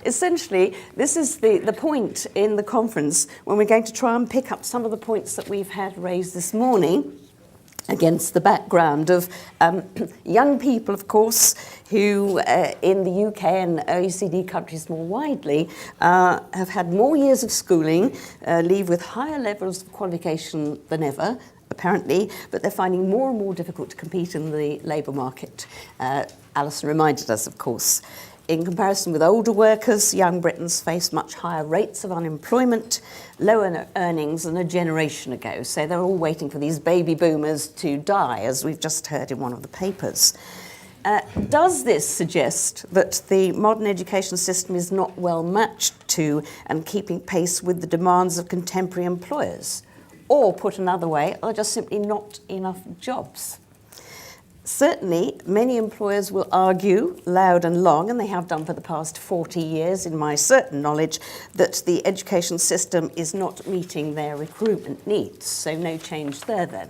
essentially, this is the point in the conference when we're going to try and pick up some of the points that we've had raised this morning against the background of young people, of course, who in the UK and OECD countries more widely have had more years of schooling, leave with higher levels of qualification than ever, apparently, but they're finding more and more difficult to compete in the labour market. Alison reminded us, of course. In comparison with older workers, young Britons face much higher rates of unemployment, lower earnings than a generation ago. So they're all waiting for these baby boomers to die, as we've just heard in one of the papers. Does this suggest that the modern education system is not well matched to and keeping pace with the demands of contemporary employers? Or, put another way, are there just simply not enough jobs? Certainly, many employers will argue loud and long, and they have done for the past 40 years, in my certain knowledge, that the education system is not meeting their recruitment needs. So no change there then.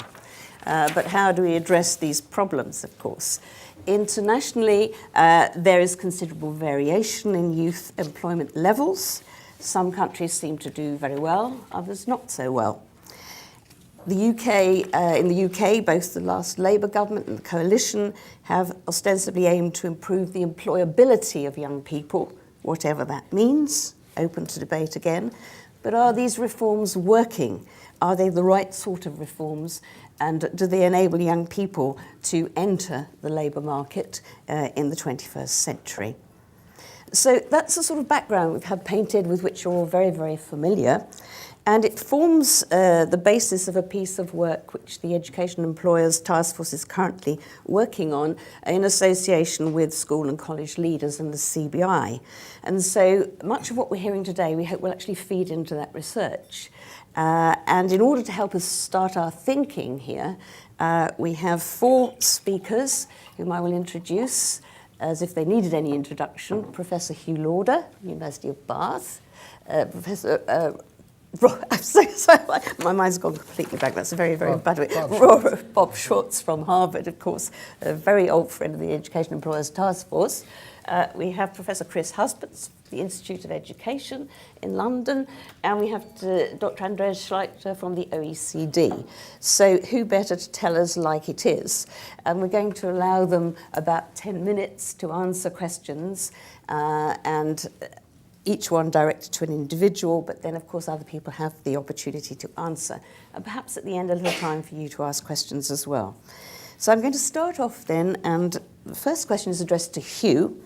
But how do we address these problems, of course? Internationally, there is considerable variation in youth employment levels. Some countries seem to do very well, others not so well. In the UK, both the last Labour government and the coalition have ostensibly aimed to improve the employability of young people, whatever that means, open to debate again. But are these reforms working? Are they the right sort of reforms? And do they enable young people to enter the labour market in the 21st century? So that's the sort of background we've had painted with which you're all very, very familiar. And it forms the basis of a piece of work which the Education Employers Task Force is currently working on in association with school and college leaders and the CBI. And so much of what we're hearing today we hope will actually feed into that research. And in order to help us start our thinking here, we have 4 speakers whom I will introduce as if they needed any introduction. Professor Hugh Lauder, University of Bath, Professor I'm so sorry, my mind's gone completely blank. That's a very, very bad way. Bob Schwartz from Harvard, of course, a very old friend of the Education Employers Task Force. We have Professor Chris Husbands, the Institute of Education in London, and we have Dr. Andreas Schleicher from the OECD. So who better to tell us like it is? And we're going to allow them about 10 minutes to answer questions, and each one directed to an individual, but then, of course, other people have the opportunity to answer. And perhaps at the end, a little time for you to ask questions as well. So I'm going to start off then, and the first question is addressed to Hugh.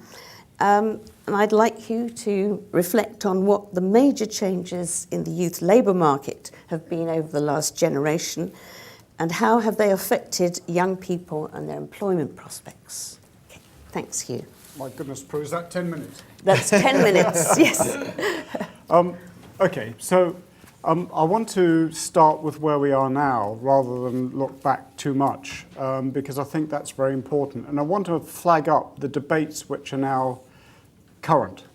And I'd like Hugh to reflect on what the major changes in the youth labour market have been over the last generation, and how have they affected young people and their employment prospects. Okay. Thanks, Hugh. My goodness, Prue, is that 10 minutes? That's 10 minutes, yes. Okay, so I want to start with where we are now rather than look back too much, because I think that's very important. And I want to flag up the debates which are now current.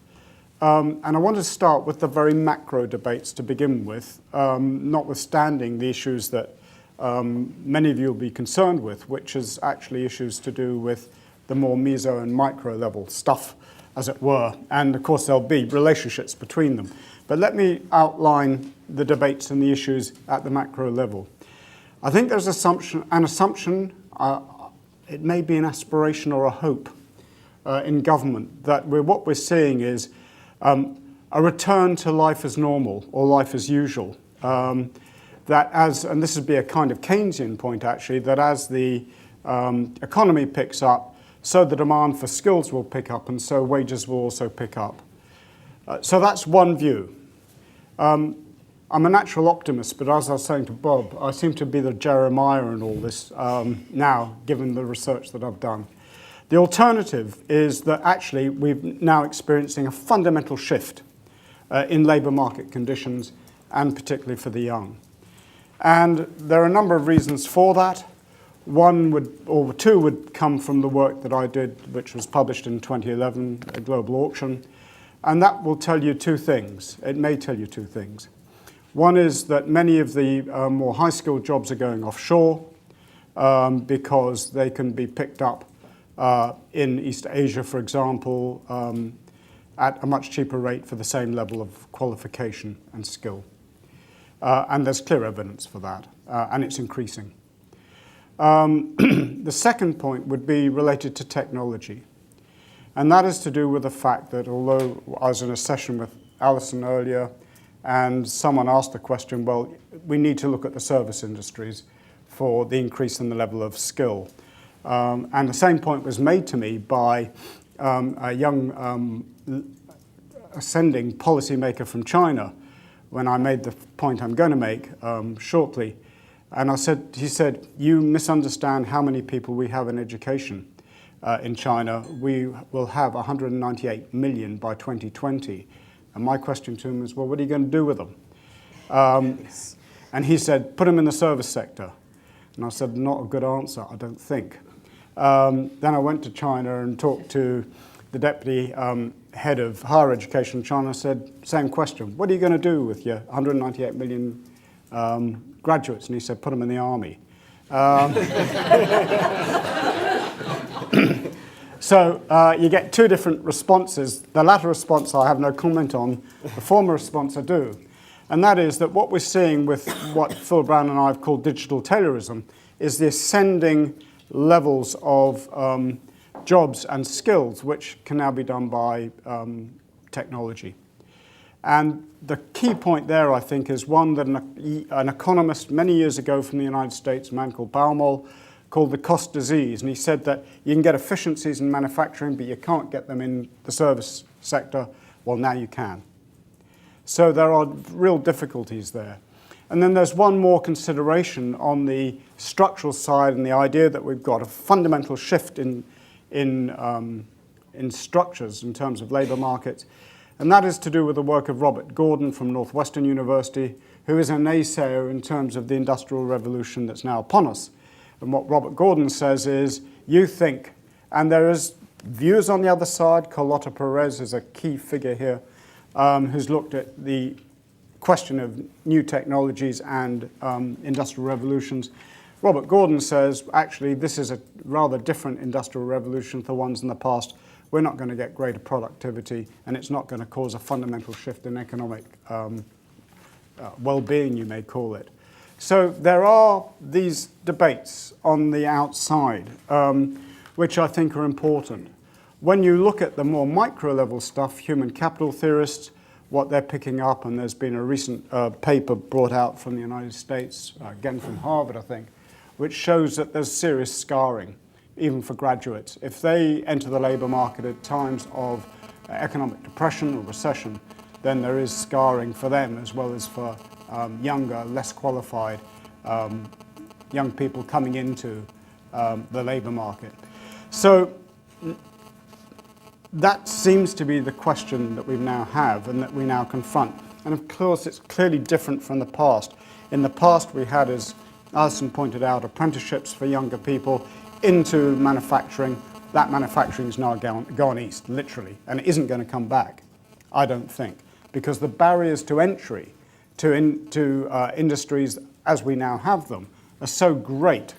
And I want to start with the very macro debates to begin with, notwithstanding the issues that many of you will be concerned with, which is actually issues to do with the more meso and micro level stuff, as it were. And of course, there'll be relationships between them. But let me outline the debates and the issues at the macro level. I think there's an assumption, it may be an aspiration or a hope in government, that what we're seeing is a return to life as normal or life as usual. That as, and this would be a kind of Keynesian point actually, that as the economy picks up, so the demand for skills will pick up, and so wages will also pick up. So that's one view. I'm a natural optimist, but as I was saying to Bob, I seem to be the Jeremiah in all this now, given the research that I've done. The alternative is that actually we're now experiencing a fundamental shift in labour market conditions, and particularly for the young. And there are a number of reasons for that. One or two would come from the work that I did, which was published in 2011, a global auction. And that will tell you 2 things. It may tell you 2 things. One is that many of the more high-skilled jobs are going offshore because they can be picked up in East Asia, for example, at a much cheaper rate for the same level of qualification and skill. And there's clear evidence for that, and it's increasing. The second point would be related to technology. And that is to do with the fact that although I was in a session with Alison earlier, and someone asked the question, well, we need to look at the service industries for the increase in the level of skill. And the same point was made to me by a young ascending policymaker from China when I made the point I'm going to make shortly. And he said, you misunderstand how many people we have in education in China. We will have 198 million by 2020. And my question to him is, well, what are you going to do with them? And he said, put them in the service sector. And I said, not a good answer, I don't think. Then I went to China and talked to the deputy head of higher education in China. I said, same question, what are you going to do with your 198 million graduates? And he said, put them in the army. So you get two different responses. The latter response I have no comment on. The former response I do. And that is that what we're seeing with what Phil Brown and I have called digital Taylorism is the ascending levels of jobs and skills which can now be done by technology. And the key point there, I think, is one that an economist many years ago from the United States, a man called Baumol, called the cost disease. And he said that you can get efficiencies in manufacturing, but you can't get them in the service sector. Well, now you can. So there are real difficulties there. And then there's one more consideration on the structural side and the idea that we've got a fundamental shift in structures in terms of labour markets. And that is to do with the work of Robert Gordon from Northwestern University, who is a naysayer in terms of the Industrial Revolution that's now upon us. And what Robert Gordon says is, you think, and there is views on the other side. Carlota Perez is a key figure here, who's looked at the question of new technologies and industrial revolutions. Robert Gordon says, actually, this is a rather different industrial revolution to the ones in the past. We're not going to get greater productivity, and it's not going to cause a fundamental shift in economic well-being, you may call it. So there are these debates on the outside, which I think are important. When you look at the more micro-level stuff, human capital theorists, what they're picking up, and there's been a recent paper brought out from the United States, again from Harvard, I think, which shows that there's serious scarring, even for graduates. If they enter the labour market at times of economic depression or recession, then there is scarring for them as well as for younger, less qualified young people coming into the labour market. So that seems to be the question that we now have and that we now confront. And of course, it's clearly different from the past. In the past, we had, as Alison pointed out, apprenticeships for younger people into manufacturing. That manufacturing is now gone east, literally, and it isn't going to come back, I don't think, because the barriers to entry to industries as we now have them are so great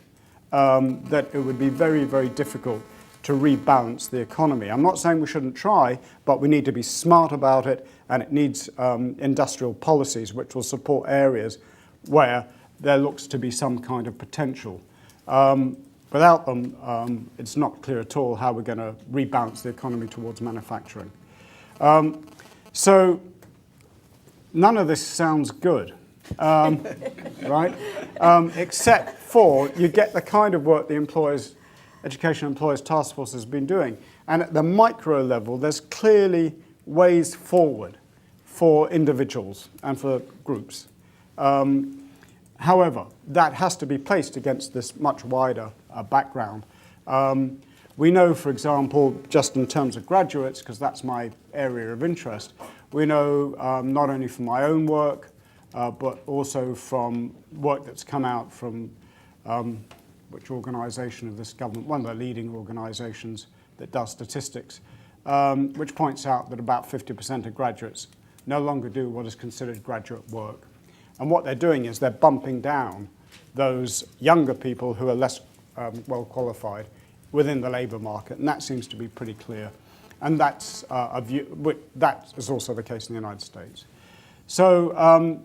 that it would be very, very difficult to rebalance the economy. I'm not saying we shouldn't try, but we need to be smart about it, and it needs industrial policies which will support areas where there looks to be some kind of potential. Without them, it's not clear at all how we're going to rebalance the economy towards manufacturing. So none of this sounds good, right? Except for you get the kind of work the Education Employers Task Force has been doing. And at the micro level, there's clearly ways forward for individuals and for groups. However, that has to be placed against this much wider background. We know, for example, just in terms of graduates, because that's my area of interest, we know not only from my own work, but also from work that's come out from which organisation of this government, one of the leading organisations that does statistics, which points out that about 50% of graduates no longer do what is considered graduate work. And what they're doing is they're bumping down those younger people who are less well qualified within the labour market, and that seems to be pretty clear. And that's a view, that is also the case in the United States. So,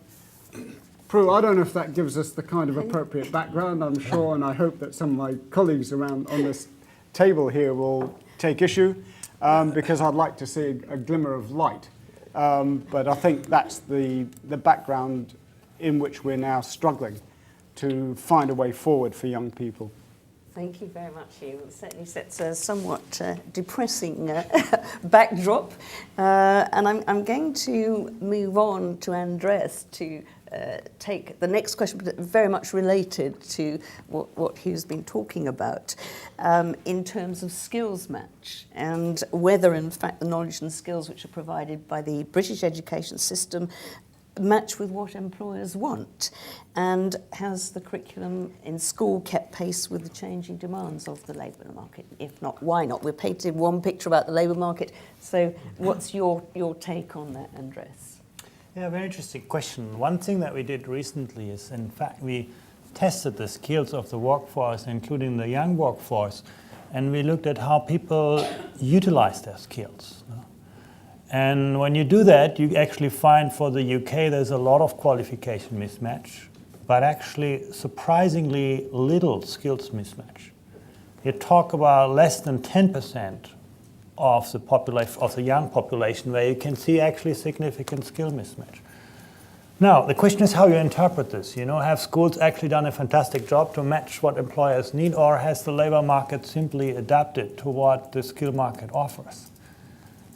Prue, I don't know if that gives us the kind of appropriate background, I'm sure, and I hope that some of my colleagues around on this table here will take issue, because I'd like to see a glimmer of light. But I think that's the background in which we're now struggling to find a way forward for young people. Thank you very much, Hugh. It certainly sets a somewhat depressing backdrop. And I'm going to move on to Andres to take the next question, but very much related to what Hugh's been talking about in terms of skills match and whether, in fact, the knowledge and skills which are provided by the British education system match with what employers want, and has the curriculum in school kept pace with the changing demands of the labour market? If not, why not? We're painting one picture about the labour market, so what's your take on that, Andres? Yeah, very interesting question. One thing that we did recently is, in fact, we tested the skills of the workforce, including the young workforce, and we looked at how people utilize their skills. And when you do that, you actually find for the UK there's a lot of qualification mismatch, but actually surprisingly little skills mismatch. You talk about less than 10% of the population, of the young population, where you can see actually significant skill mismatch. Now, the question is how you interpret this. You know, have schools actually done a fantastic job to match what employers need, or has the labor market simply adapted to what the skill market offers?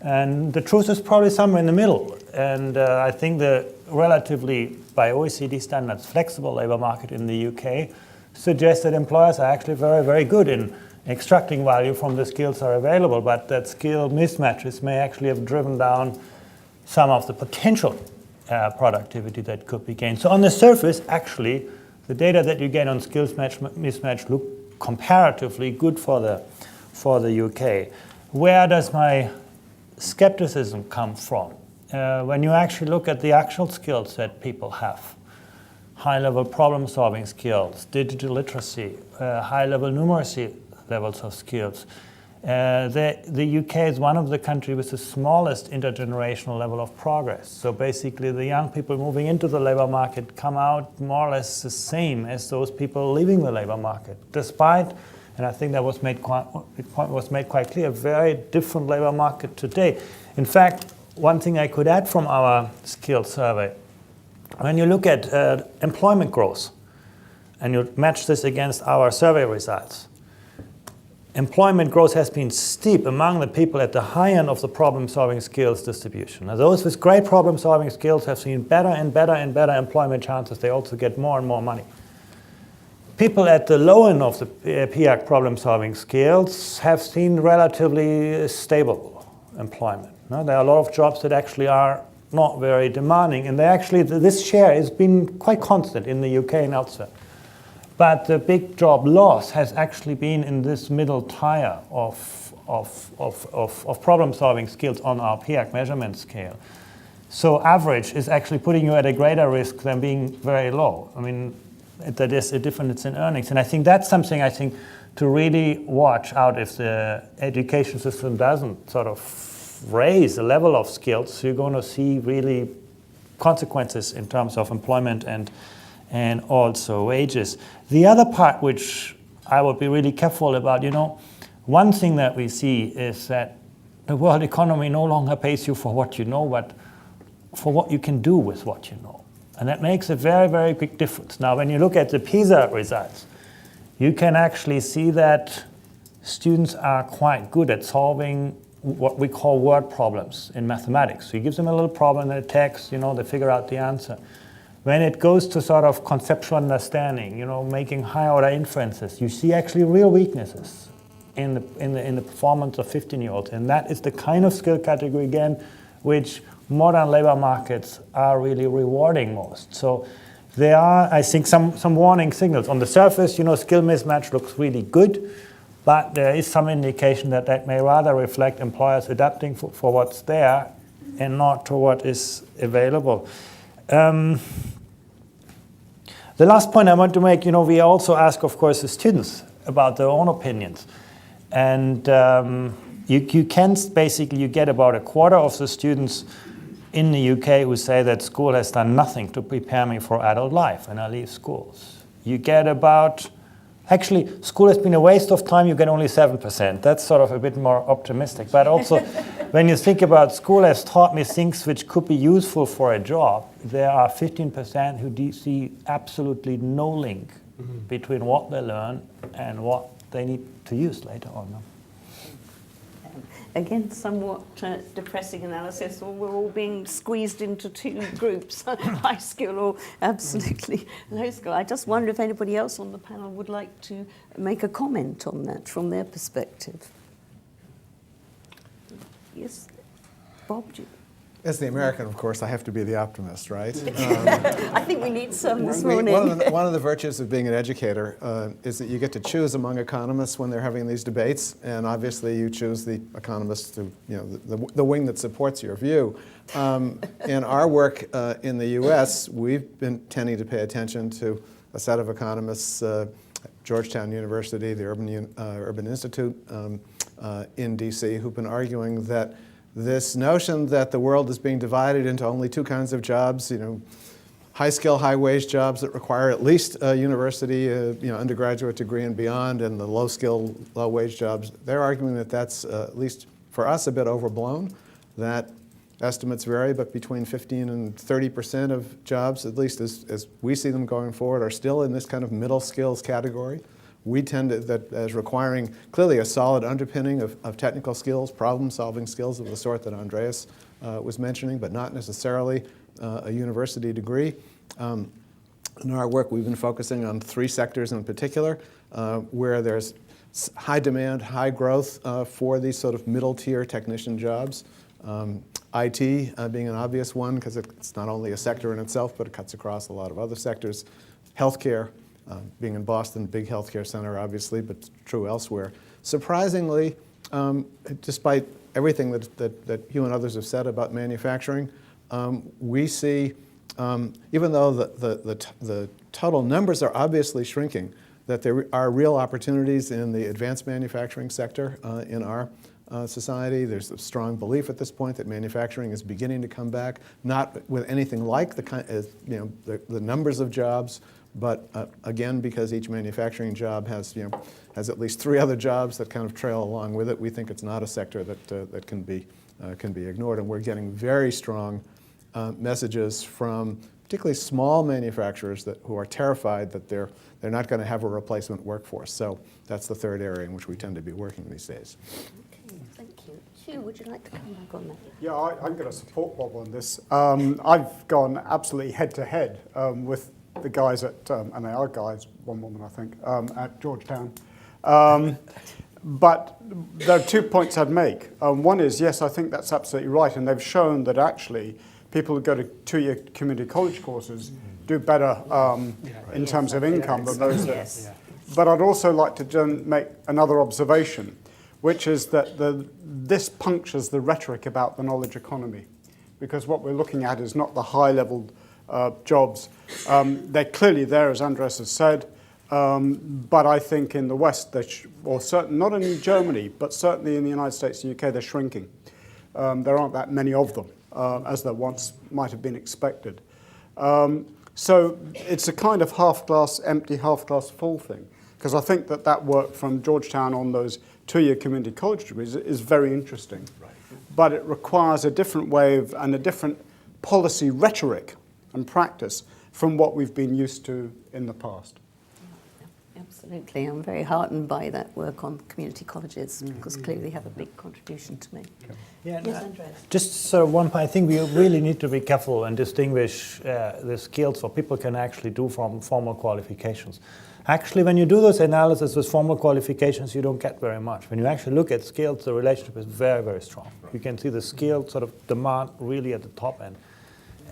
And the truth is probably somewhere in the middle. And I think the relatively, by OECD standards, flexible labor market in the UK suggests that employers are actually very, very good in extracting value from the skills that are available, but that skill mismatches may actually have driven down some of the potential productivity that could be gained. So on the surface, actually, the data that you get on skills mismatch look comparatively good for the UK. Where does my skepticism come from? When you actually look at the actual skills that people have, high-level problem-solving skills, digital literacy, high-level numeracy levels of skills, the UK is one of the countries with the smallest intergenerational level of progress. So basically, the young people moving into the labor market come out more or less the same as those people leaving the labor market, despite, and I think that was made quite clear, a very different labor market today. In fact, one thing I could add from our skills survey, when you look at employment growth, and you match this against our survey results, employment growth has been steep among the people at the high end of the problem-solving skills distribution. Now, those with great problem-solving skills have seen better and better and better employment chances. They also get more and more money. People at the low end of the PIAAC problem-solving skills have seen relatively stable employment. No? There are a lot of jobs that actually are not very demanding, and this share has been quite constant in the UK and elsewhere. But the big job loss has actually been in this middle tier of problem-solving skills on our PIAAC measurement scale. So average is actually putting you at a greater risk than being very low. I mean, that is a difference in earnings. And I think that's something to really watch out if the education system doesn't sort of raise the level of skills. You're going to see really consequences in terms of employment and also wages. The other part which I would be really careful about, one thing that we see is that the world economy no longer pays you for what you know, but for what you can do with what you know. And that makes a very, very big difference. Now, when you look at the PISA results, you can actually see that students are quite good at solving what we call word problems in mathematics. So you give them a little problem in a text, they figure out the answer. When it goes to sort of conceptual understanding, making high-order inferences, you see actually real weaknesses in the performance of 15-year-olds. And that is the kind of skill category, again, which modern labor markets are really rewarding most. So there are, I think, some warning signals. On the surface, skill mismatch looks really good, but there is some indication that may rather reflect employers adapting for what's there and not to what is available. The last point I want to make, we also ask, of course, the students about their own opinions. And you can basically, you get about a quarter of the students in the UK who say that school has done nothing to prepare me for adult life when I leave schools. You get about, actually, school has been a waste of time, you get only 7%. That's sort of a bit more optimistic. But also, when you think about school has taught me things which could be useful for a job, there are 15% who see absolutely no link between what they learn and what they need to use later on. Again, somewhat depressing analysis, or we're all being squeezed into two groups, high school or absolutely low school. I just wonder if anybody else on the panel would like to make a comment on that from their perspective. Yes, Bob? As the American, of course, I have to be the optimist, right? I think we need some this morning. One of the virtues of being an educator is that you get to choose among economists when they're having these debates, and obviously you choose the economists to, the wing that supports your view. In our work in the U.S., we've been tending to pay attention to a set of economists, Georgetown University, the Urban Institute in D.C., who've been arguing that this notion that the world is being divided into only two kinds of jobs, high-skill, high-wage jobs that require at least a university, undergraduate degree and beyond, and the low-skill, low-wage jobs, they're arguing that that's, at least for us, a bit overblown, that estimates vary, but between 15 and 30% of jobs, at least as we see them going forward, are still in this kind of middle skills category. We tend to, that as requiring clearly a solid underpinning of technical skills, problem-solving skills of the sort that Andreas was mentioning, but not necessarily a university degree. In our work, we've been focusing on three sectors in particular, where there's high demand, high growth for these sort of middle-tier technician jobs. IT being an obvious one, because it's not only a sector in itself, but it cuts across a lot of other sectors. Healthcare. Being in Boston, big healthcare center, obviously, but true elsewhere. Surprisingly, despite everything that you and others have said about manufacturing, we see, even though the total numbers are obviously shrinking, that there are real opportunities in the advanced manufacturing sector in our society. There's a strong belief at this point that manufacturing is beginning to come back, not with anything like the numbers of jobs, but again, because each manufacturing job has at least three other jobs that kind of trail along with it, we think it's not a sector that can be ignored. And we're getting very strong messages from particularly small manufacturers who are terrified that they're not going to have a replacement workforce. So that's the third area in which we tend to be working these days. Okay, thank you. Hugh, would you like to come back on that? Yeah, I'm going to support Bob on this. I've gone absolutely head-to-head with the guys at, and they are guys, one woman I think, at Georgetown. But there are 2 points I'd make. One is, yes, I think that's absolutely right, and they've shown that actually people who go to two-year community college courses do better in terms of income than those that. Yes. But I'd also like to make another observation, which is that this punctures the rhetoric about the knowledge economy, because what we're looking at is not the high-level jobs. They're clearly there, as Andreas has said, but I think in the West, or certainly not in Germany, but certainly in the United States and UK, they're shrinking. There aren't that many of them, as there once might have been expected. So it's a kind of half-glass empty, half-glass full thing, because I think that work from Georgetown on those two-year community college degrees is very interesting. Right. But it requires a different way and a different policy rhetoric and practice from what we've been used to in the past. Absolutely. I'm very heartened by that work on community colleges, because clearly they have a big contribution to make. Yeah, yes, Andreas. Just sort of one point, I think we really need to be careful and distinguish the skills what people can actually do from formal qualifications. Actually, when you do those analysis with formal qualifications, you don't get very much. When you actually look at skills, the relationship is very, very strong. You can see the skill sort of demand really at the top end.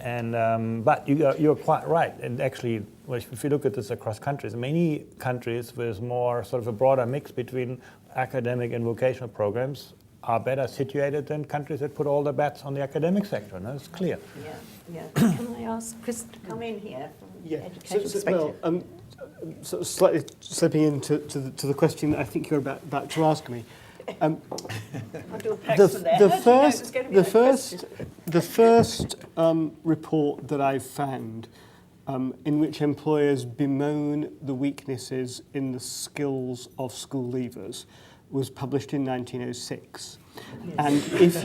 And but you're quite right. And actually, if you look at this across countries, many countries with more sort of a broader mix between academic and vocational programs are better situated than countries that put all the bets on the academic sector. No, it's clear. Yeah. Can I ask Chris to come in here from the education perspective? Well, sort of slightly slipping into the question that I think you're about to ask me. I'll do a The, Paxton there. the How do you know it was first, going to be the that first, question? the first report that I've found in which employers bemoan the weaknesses in the skills of school leavers was published in 1906. And if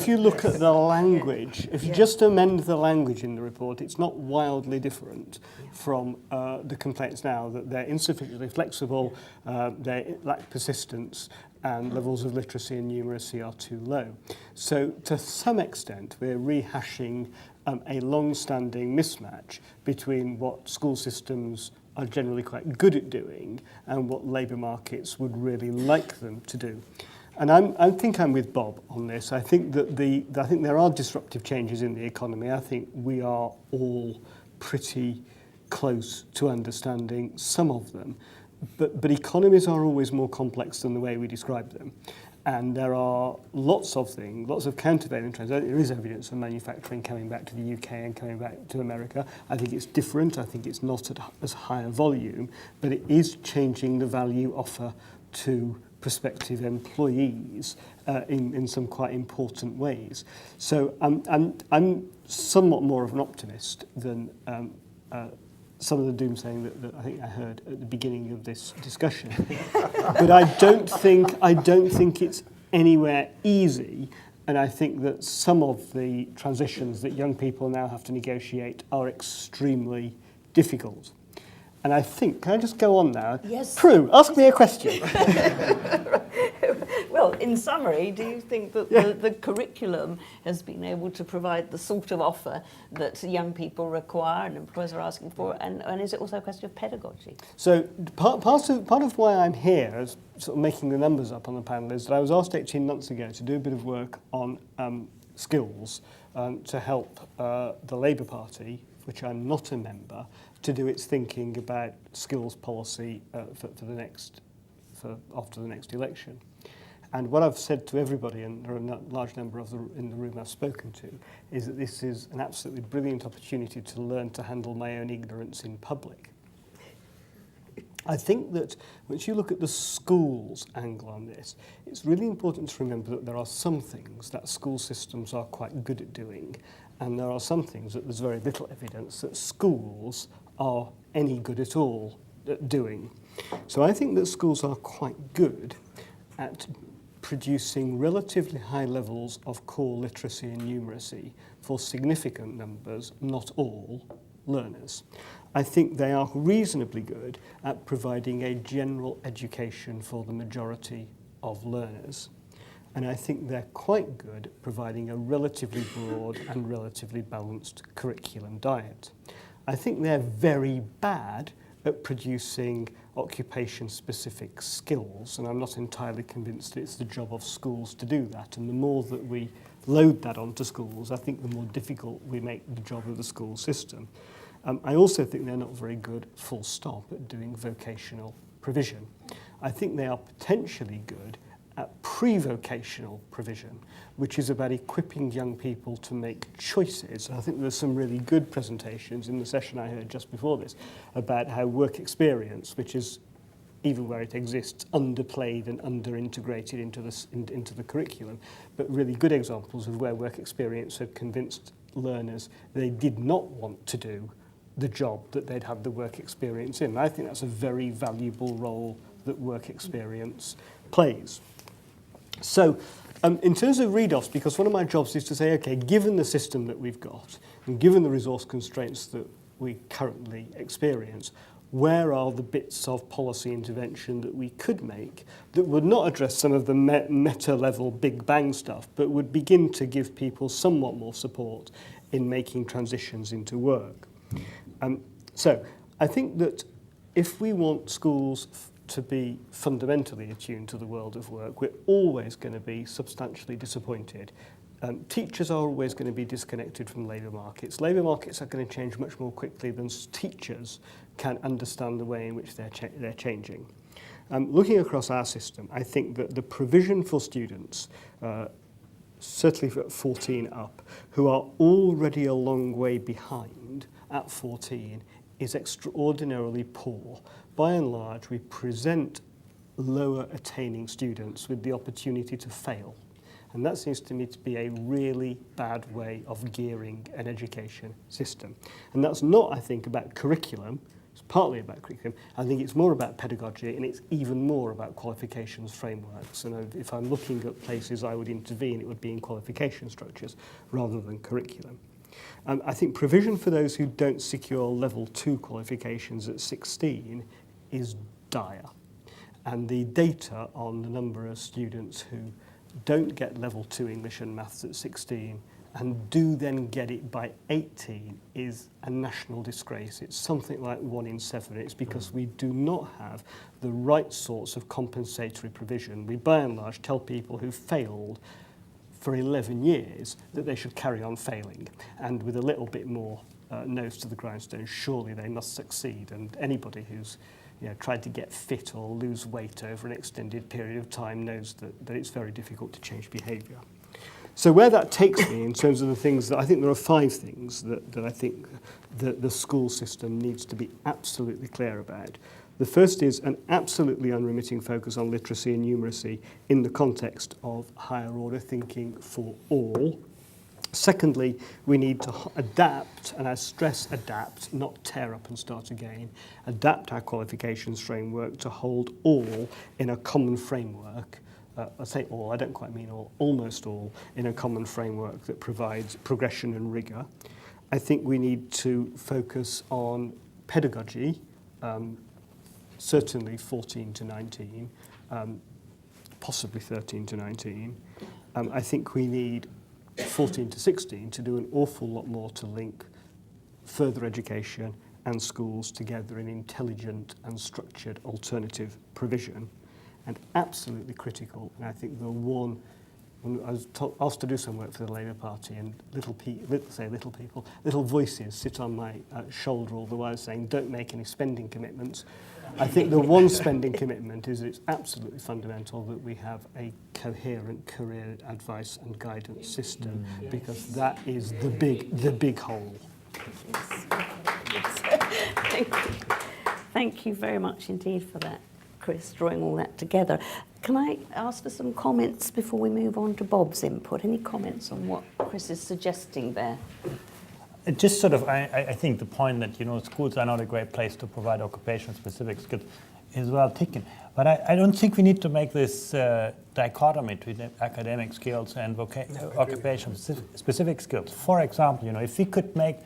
you look at the language, if you just amend the language in the report, it's not wildly different from the complaints now that they're insufficiently flexible, they lack persistence, and levels of literacy and numeracy are too low. So to some extent, we're rehashing a long-standing mismatch between what school systems are generally quite good at doing and what labour markets would really like them to do. And I think I'm with Bob on this. I think that I think there are disruptive changes in the economy. I think we are all pretty close to understanding some of them. But economies are always more complex than the way we describe them. And there are lots of things, lots of countervailing trends. There is evidence of manufacturing coming back to the UK and coming back to America. I think it's different. I think it's not at as high a volume, but it is changing the value offer to prospective employees in some quite important ways. So I'm somewhat more of an optimist than some of the doomsaying that I think I heard at the beginning of this discussion. But I don't think it's anywhere easy, and I think that some of the transitions that young people now have to negotiate are extremely difficult. And I think, can I just go on now? Yes. Prue, ask me a question. Well, in summary, do you think that the curriculum has been able to provide the sort of offer that young people require and employers are asking for? And is it also a question of pedagogy? So part of why I'm here, as sort of making the numbers up on the panel, is that I was asked 18 months ago to do a bit of work on skills to help the Labour Party, which I'm not a member, to do its thinking about skills policy after the next election. And what I've said to everybody, and there are a large number of in the room I've spoken to, is that this is an absolutely brilliant opportunity to learn to handle my own ignorance in public. I think that once you look at the schools angle on this, it's really important to remember that there are some things that school systems are quite good at doing, and there are some things that there's very little evidence that schools are any good at all at doing. So I think that schools are quite good at producing relatively high levels of core literacy and numeracy for significant numbers, not all, learners. I think they are reasonably good at providing a general education for the majority of learners. And I think they're quite good at providing a relatively broad and relatively balanced curriculum diet. I think they're very bad at producing occupation-specific skills, and I'm not entirely convinced that it's the job of schools to do that. And the more that we load that onto schools, I think the more difficult we make the job of the school system. I also think they're not very good, full stop, at doing vocational provision. I think they are potentially good at pre-vocational provision, which is about equipping young people to make choices. And I think there's some really good presentations in the session I heard just before this about how work experience, which is, even where it exists, underplayed and under-integrated into the curriculum, but really good examples of where work experience had convinced learners they did not want to do the job that they'd had the work experience in. And I think that's a very valuable role that work experience plays. So in terms of read-offs, because one of my jobs is to say, okay, given the system that we've got, and given the resource constraints that we currently experience, where are the bits of policy intervention that we could make that would not address some of the meta-level big bang stuff, but would begin to give people somewhat more support in making transitions into work? So I think that if we want schools to be fundamentally attuned to the world of work, we're always going to be substantially disappointed. Teachers are always going to be disconnected from labour markets. Labour markets are going to change much more quickly than teachers can understand the way in which they're changing. Looking across our system, I think that the provision for students, certainly at 14 up, who are already a long way behind at 14, is extraordinarily poor. By and large, we present lower attaining students with the opportunity to fail. And that seems to me to be a really bad way of gearing an education system. And that's not, I think, about curriculum. It's partly about curriculum. I think it's more about pedagogy, and it's even more about qualifications frameworks. And if I'm looking at places I would intervene, it would be in qualification structures rather than curriculum. I think provision for those who don't secure level 2 qualifications at 16 is dire. And the data on the number of students who don't get level 2 English and maths at 16 and do then get it by 18 is a national disgrace. It's something like 1 in 7. It's because we do not have the right sorts of compensatory provision. We by and large tell people who failed for 11 years that they should carry on failing, and with a little bit more nose to the grindstone, surely they must succeed. And anybody who's tried to get fit or lose weight over an extended period of time knows that it's very difficult to change behaviour. So where that takes me in terms of the things that I think there are 5 things that I think the school system needs to be absolutely clear about. The first is an absolutely unremitting focus on literacy and numeracy in the context of higher order thinking for all. Secondly, we need to adapt, and I stress adapt, not tear up and start again, adapt our qualifications framework to hold all in a common framework. I say all, I don't quite mean all, almost all, in a common framework that provides progression and rigour. I think we need to focus on pedagogy, certainly 14 to 19, possibly 13 to 19. I think we need 14 to 16 to do an awful lot more to link further education and schools together in intelligent and structured alternative provision. And absolutely critical, and I think the one, when I was asked to do some work for the Labour Party, and little voices sit on my shoulder all the while saying, don't make any spending commitments. I think the one spending commitment is it's absolutely fundamental that we have a coherent career advice and guidance system, because that is the big hole. Thank you very much indeed for that, Chris, drawing all that together. Can I ask for some comments before we move on to Bob's input? Any comments on what Chris is suggesting there? Just sort of, I think the point that, schools are not a great place to provide occupation-specific skills is well taken. But I don't think we need to make this dichotomy between academic skills and occupation-specific skills. For example, if we could make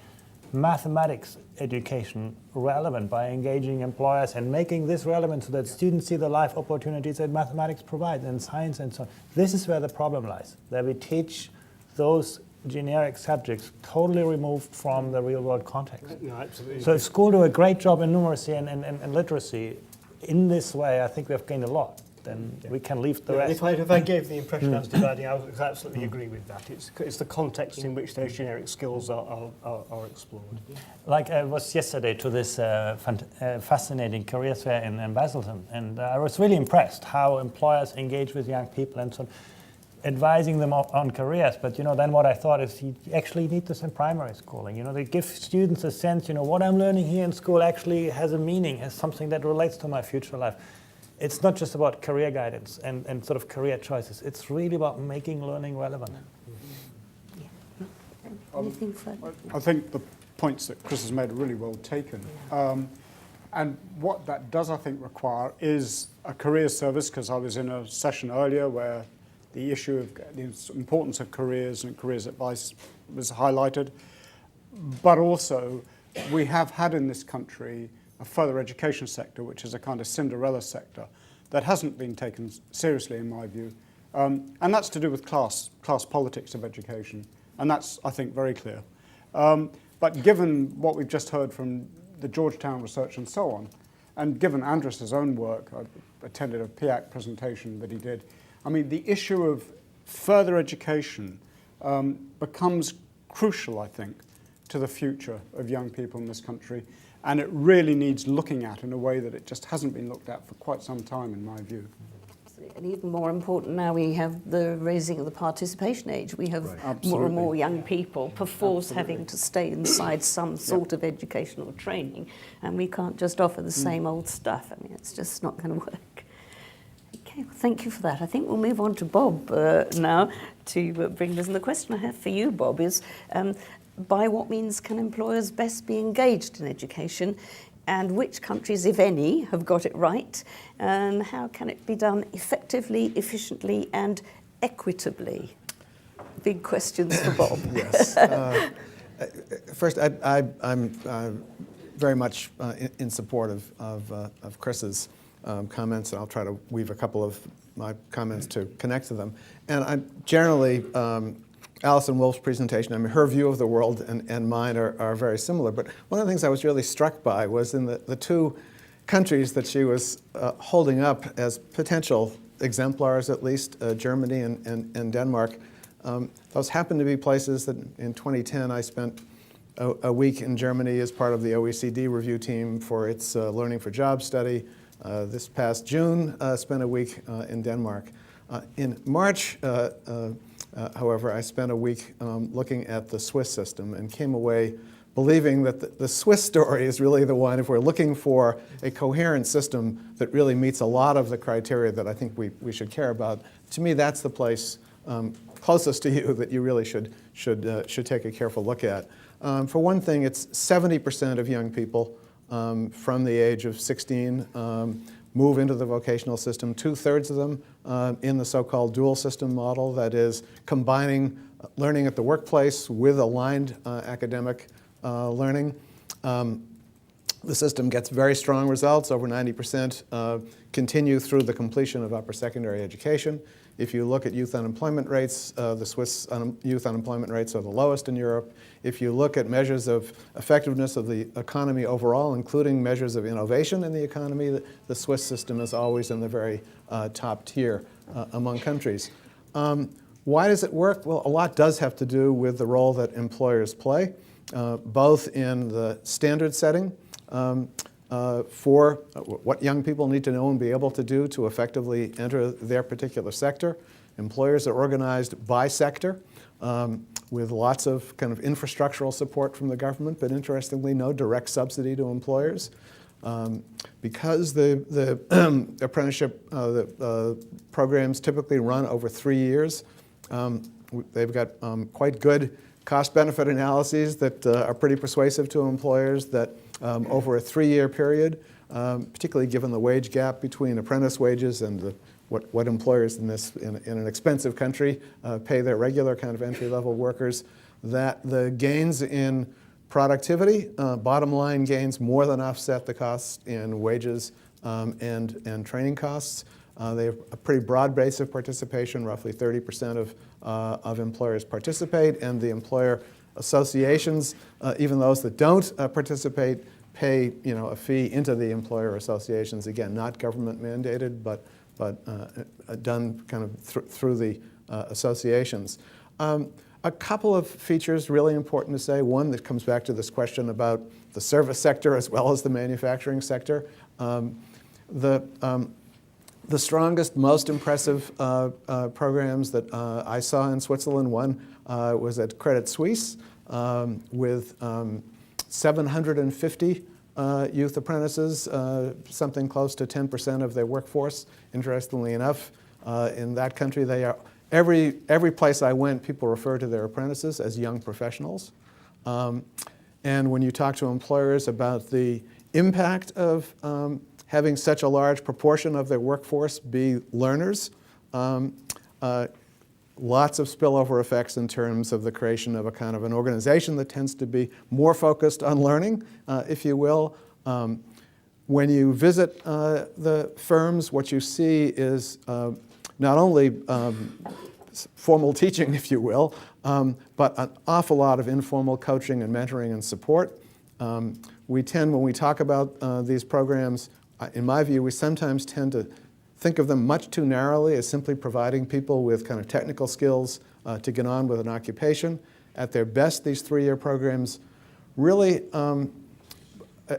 mathematics education relevant by engaging employers and making this relevant so that students see the life opportunities that mathematics provides, and science and so on. This is where the problem lies, that we teach those generic subjects totally removed from the real world context. No, absolutely. So if schools do a great job in numeracy and literacy in this way, I think we've gained a lot. Then we can leave the rest. If I gave the impression I was dividing, I would absolutely agree with that. It's the context in which those generic skills are explored. Like I was yesterday to this fascinating career fair in Basildon, and I was really impressed how employers engage with young people and so on, advising them on careers. But then what I thought is you actually need this in primary schooling. They give students a sense, what I'm learning here in school actually has a meaning, has something that relates to my future life. It's not just about career guidance and sort of career choices. It's really about making learning relevant. Anything further? I think the points that Chris has made are really well taken. And what that does, I think, require is a career service, because I was in a session earlier where the issue of the importance of careers and careers advice was highlighted. But also, we have had in this country a further education sector, which is a kind of Cinderella sector, that hasn't been taken seriously, in my view. And that's to do with class politics of education. And that's, I think, very clear. But given what we've just heard from the Georgetown research and so on, and given Andrus's own work, I attended a PIAC presentation that he did, I mean, the issue of further education becomes crucial, I think, to the future of young people in this country. And it really needs looking at in a way that it just hasn't been looked at for quite some time, in my view. And even more important now, we have the raising of the participation age. We have more and more young people perforce having to stay inside some sort of educational training, and we can't just offer the same old stuff. I mean, it's just not going to work. Thank you for that. I think we'll move on to Bob now to bring us. And the question I have for you, Bob, is by what means can employers best be engaged in education, and which countries, if any, have got it right, and how can it be done effectively, efficiently, and equitably? Big questions for Bob. Yes. First, I'm very much in support of Chris's comments, and I'll try to weave a couple of my comments to connect to them. And I'm generally, Alison Wolf's presentation, I mean, her view of the world and mine are very similar. But one of the things I was really struck by was in the two countries that she was holding up as potential exemplars, at least, Germany and Denmark. Those happen to be places that in 2010 I spent a week in Germany as part of the OECD review team for its Learning for Jobs study. This past June, spent a week in Denmark. In March, however, I spent a week looking at the Swiss system and came away believing that the Swiss story is really the one, if we're looking for a coherent system that really meets a lot of the criteria that I think we should care about. To me, that's the place closest to you that you really should take a careful look at. For one thing, it's 70% of young people from the age of 16 move into the vocational system, 2/3 of them in the so-called dual system model, that is combining learning at the workplace with aligned academic learning. The system gets very strong results. Over 90% continue through the completion of upper secondary education. If you look at youth unemployment rates, the Swiss youth unemployment rates are the lowest in Europe. If you look at measures of effectiveness of the economy overall, including measures of innovation in the economy, the Swiss system is always in the very top tier among countries. Why does it work? Well, a lot does have to do with the role that employers play, both in the standard setting for what young people need to know and be able to do to effectively enter their particular sector. Employers are organized by sector with lots of kind of infrastructural support from the government, but interestingly, no direct subsidy to employers. Because the apprenticeship programs typically run over 3 years, they've got quite good cost-benefit analyses that are pretty persuasive to employers that over a 3-year period, particularly given the wage gap between apprentice wages and what employers in an expensive country pay their regular kind of entry-level workers, that the gains in productivity, bottom line gains, more than offset the costs in wages and training costs. They have a pretty broad base of participation. Roughly 30% of employers participate, and the employer associations, even those that don't participate, pay a fee into the employer associations. Again, not government mandated, but done kind of through the associations. A couple of features really important to say. One that comes back to this question about the service sector as well as the manufacturing sector. The strongest, most impressive programs that I saw in Switzerland, one was at Credit Suisse with 750 youth apprentices, something close to 10% of their workforce. Interestingly enough, in that country, they are every place I went, people refer to their apprentices as young professionals. And when you talk to employers about the impact of having such a large proportion of their workforce be learners, lots of spillover effects in terms of the creation of a kind of an organization that tends to be more focused on learning, if you will. When you visit the firms, what you see is not only formal teaching, if you will, but an awful lot of informal coaching and mentoring and support. We tend, when we talk about these programs, in my view, we sometimes tend to think of them much too narrowly as simply providing people with kind of technical skills to get on with an occupation. At their best, these 3-year programs really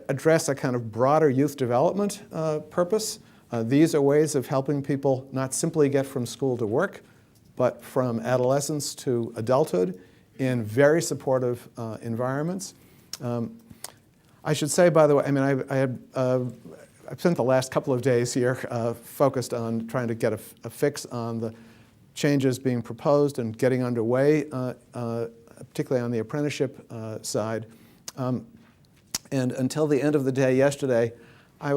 address a kind of broader youth development purpose. These are ways of helping people not simply get from school to work, but from adolescence to adulthood in very supportive environments. I should say, by the way, I mean, I've spent the last couple of days here focused on trying to get a fix on the changes being proposed and getting underway, particularly on the apprenticeship side. And until the end of the day yesterday, I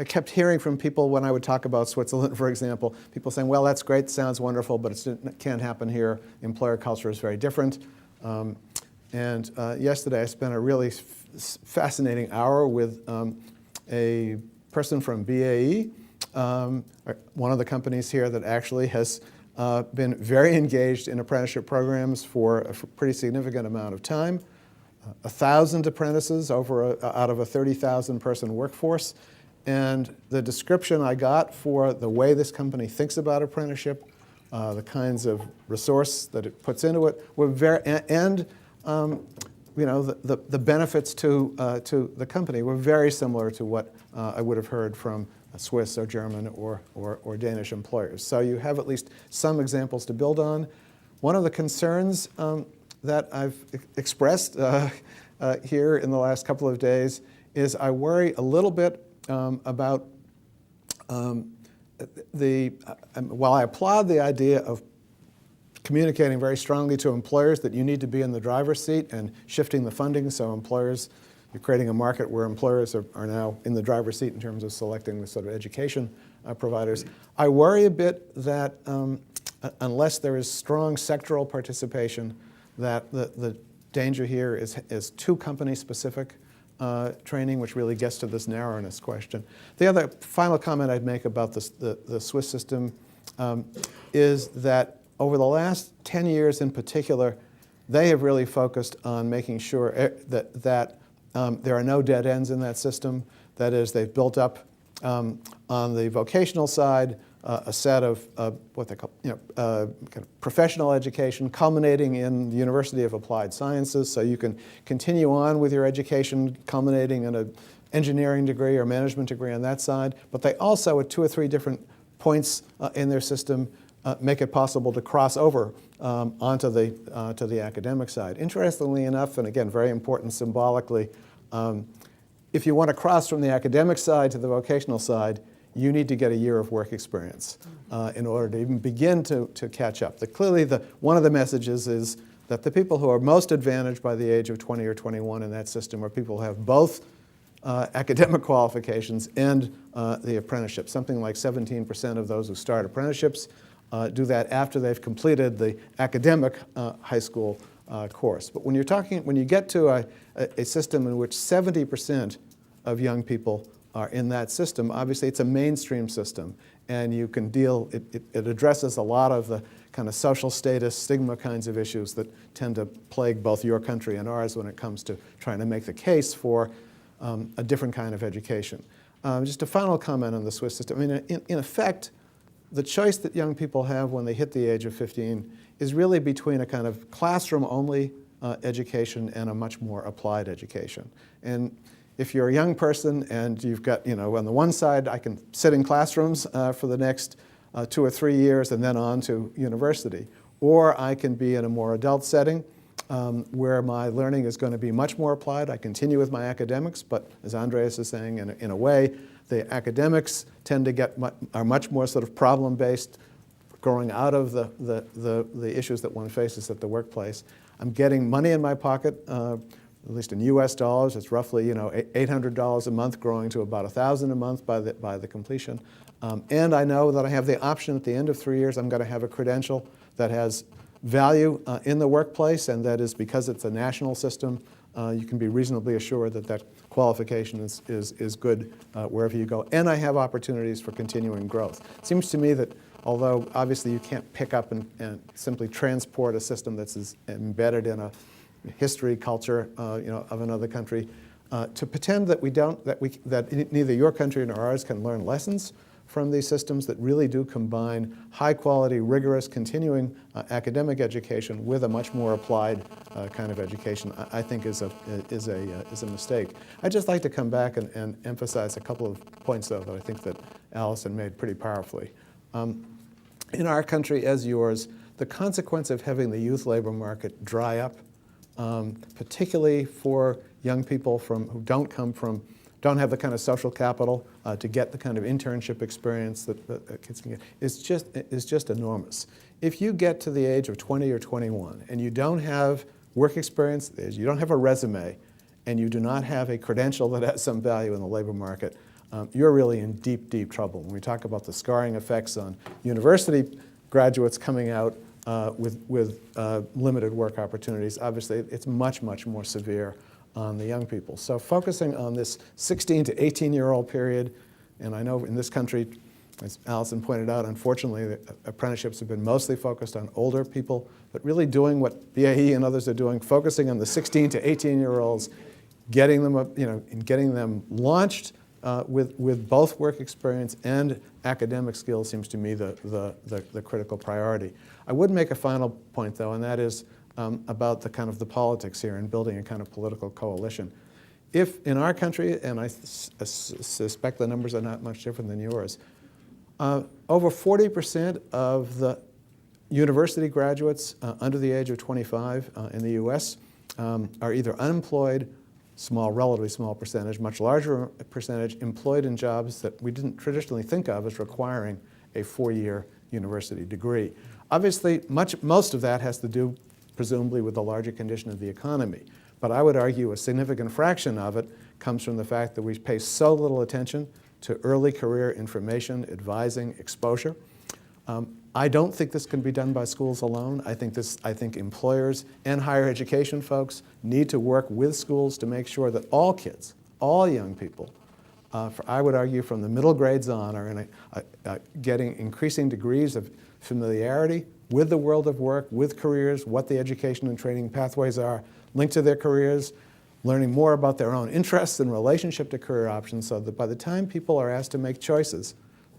kept hearing from people when I would talk about Switzerland, for example, people saying, well, that's great, sounds wonderful, but it can't happen here. Employer culture is very different. And yesterday I spent a really fascinating hour with a person from BAE, one of the companies here that actually has been very engaged in apprenticeship programs for a pretty significant amount of time. 1,000 apprentices out of a 30,000 person workforce. And the description I got for the way this company thinks about apprenticeship, the kinds of resource that it puts into it, were very, and the benefits to the company were very similar to what I would have heard from Swiss or German or Danish employers. So you have at least some examples to build on. One of the concerns that I've expressed here in the last couple of days is I worry a little bit about while I applaud the idea of communicating very strongly to employers that you need to be in the driver's seat and shifting the funding so employers, you're creating a market where employers are now in the driver's seat in terms of selecting the sort of education providers. I worry a bit that unless there is strong sectoral participation, that the danger here is too company-specific training, which really gets to this narrowness question. The other final comment I'd make about the Swiss system is that over the last 10 years in particular, they have really focused on making sure that there are no dead ends in that system. That is, they've built up on the vocational side a set of what they call kind of professional education, culminating in the University of Applied Sciences, so you can continue on with your education, culminating in an engineering degree or management degree on that side. But they also, at 2 or 3 different points in their system, make it possible to cross over onto the academic side. Interestingly enough, and again, very important symbolically, if you want to cross from the academic side to the vocational side, you need to get a year of work experience in order to even begin to catch up. Clearly, one of the messages is that the people who are most advantaged by the age of 20 or 21 in that system are people who have both academic qualifications and the apprenticeship. Something like 17% of those who start apprenticeships do that after they've completed the academic high school course. But when you get to a system in which 70% of young people are in that system, obviously it's a mainstream system, and you can it addresses a lot of the kind of social status, stigma kinds of issues that tend to plague both your country and ours when it comes to trying to make the case for a different kind of education. Just a final comment on the Swiss system. I mean, in effect, the choice that young people have when they hit the age of 15 is really between a kind of classroom-only education and a much more applied education. And if you're a young person and you've got, on the one side, I can sit in classrooms for the next 2 or 3 years and then on to university. Or I can be in a more adult setting where my learning is going to be much more applied. I continue with my academics, but as Andreas is saying, in a way, the academics tend to are much more sort of problem-based, growing out of the issues that one faces at the workplace. I'm getting money in my pocket, at least in U.S. dollars. It's roughly $800 a month, growing to about $1,000 a month by the completion. And I know that I have the option at the end of 3 years, I'm going to have a credential that has value in the workplace, and that is because it's a national system. You can be reasonably assured that qualification is good wherever you go. And I have opportunities for continuing growth. It seems to me that although obviously you can't pick up and simply transport a system that's embedded in a history, culture, of another country, to pretend that neither your country nor ours can learn lessons from these systems that really do combine high-quality, rigorous, continuing academic education with a much more applied kind of education, I think is a mistake. I'd just like to come back and emphasize a couple of points, though, that I think that Alison made pretty powerfully. In our country, as yours, the consequence of having the youth labor market dry up, particularly for young people who don't come from don't have the kind of social capital to get the kind of internship experience that kids can get, is just enormous. If you get to the age of 20 or 21 and you don't have work experience, you don't have a resume, and you do not have a credential that has some value in the labor market, you're really in deep, deep trouble. When we talk about the scarring effects on university graduates coming out with limited work opportunities, obviously it's much, much more severe on the young people. So focusing on this 16 to 18-year-old period, and I know in this country, as Alison pointed out, unfortunately, the apprenticeships have been mostly focused on older people, but really doing what BAE and others are doing, focusing on the 16 to 18-year-olds, getting them, and getting them launched with both work experience and academic skills seems to me the critical priority. I would make a final point, though, and that is about the kind of the politics here and building a kind of political coalition. If in our country, and I suspect the numbers are not much different than yours, over 40% of the university graduates under the age of 25 in the US are either unemployed, relatively small percentage, much larger percentage employed in jobs that we didn't traditionally think of as requiring a 4-year university degree. Obviously, most of that has to do, presumably, with the larger condition of the economy. But I would argue a significant fraction of it comes from the fact that we pay so little attention to early career information, advising, exposure. I don't think this can be done by schools alone. I think employers and higher education folks need to work with schools to make sure that all kids, all young people, I would argue from the middle grades on, are getting increasing degrees of familiarity with the world of work, with careers, what the education and training pathways are linked to their careers, learning more about their own interests in relationship to career options, so that by the time people are asked to make choices,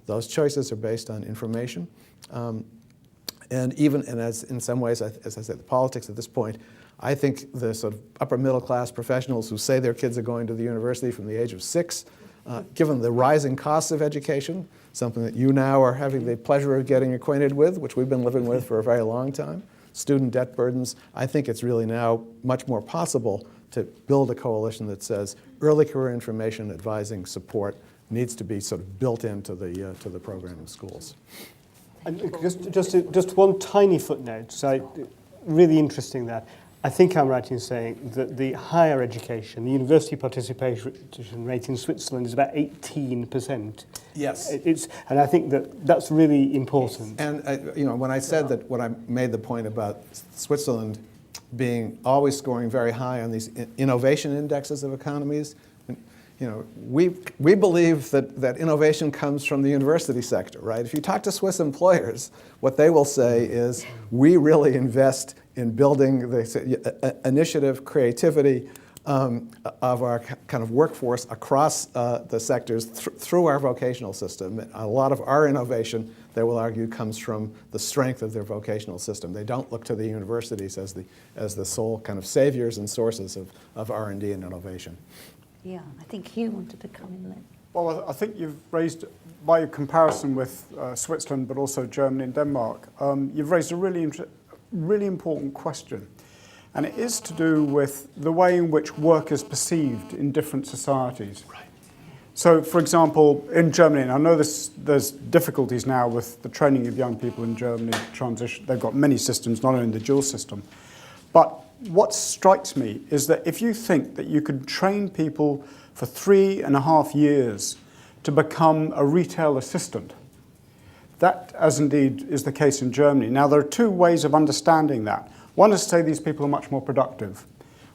those choices are based on information. And as in some ways, as I said, the politics at this point, I think the sort of upper middle class professionals who say their kids are going to the university from the age of 6, given the rising costs of education, something that you now are having the pleasure of getting acquainted with, which we've been living with for a very long time, student debt burdens, I think it's really now much more possible to build a coalition that says early career information, advising, support needs to be sort of built into the program in schools. And just one tiny footnote, so really interesting that. I think I'm right in saying that the higher education, the university participation rate in Switzerland is about 18%. Yes. And I think that's really important. And when I said that, when I made the point about Switzerland being always scoring very high on these innovation indexes of economies, we believe that innovation comes from the university sector, right? If you talk to Swiss employers, what they will say is, we really invest in building the initiative, creativity of our kind of workforce across the sectors through our vocational system. A lot of our innovation, they will argue, comes from the strength of their vocational system. They don't look to the universities as the sole kind of saviors and sources of R&D and innovation. Yeah, I think Hugh wanted to come in then. Well, I think you've raised, by comparison with Switzerland, but also Germany and Denmark, you've raised a really important question. And it is to do with the way in which work is perceived in different societies. Right. So, for example, in Germany, and I know there's difficulties now with the training of young people in Germany, transition. They've got many systems, not only the dual system. But what strikes me is that if you think that you could train people for 3.5 years to become a retail assistant, that, as indeed is the case in Germany. Now, there are two ways of understanding that. One is to say these people are much more productive.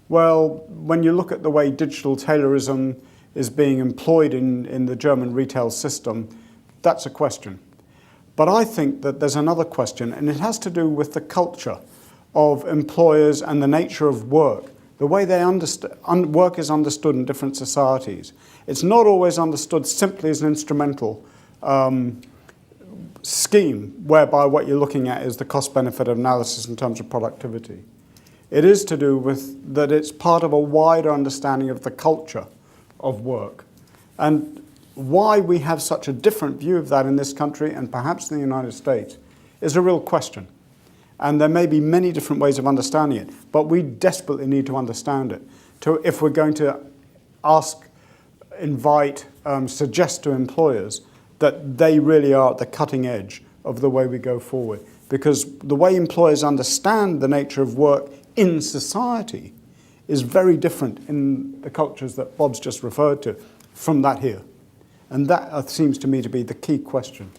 Well, when you look at the way digital taylorism is being employed in the German retail system, that's a question. But I think that there's another question, and it has to do with the culture of employers and the nature of work, the way they work is understood in different societies. It's not always understood simply as an instrumental scheme, whereby what you're looking at is the cost-benefit analysis in terms of productivity. It is to do with that it's part of a wider understanding of the culture of work. And why we have such a different view of that in this country, and perhaps in the United States, is a real question. And there may be many different ways of understanding it, but we desperately need to understand it if we're going to ask invite, suggest to employers that they really are at the cutting edge of the way we go forward. Because the way employers understand the nature of work in society is very different in the cultures that Bob's just referred to from that here. And that seems to me to be the key question.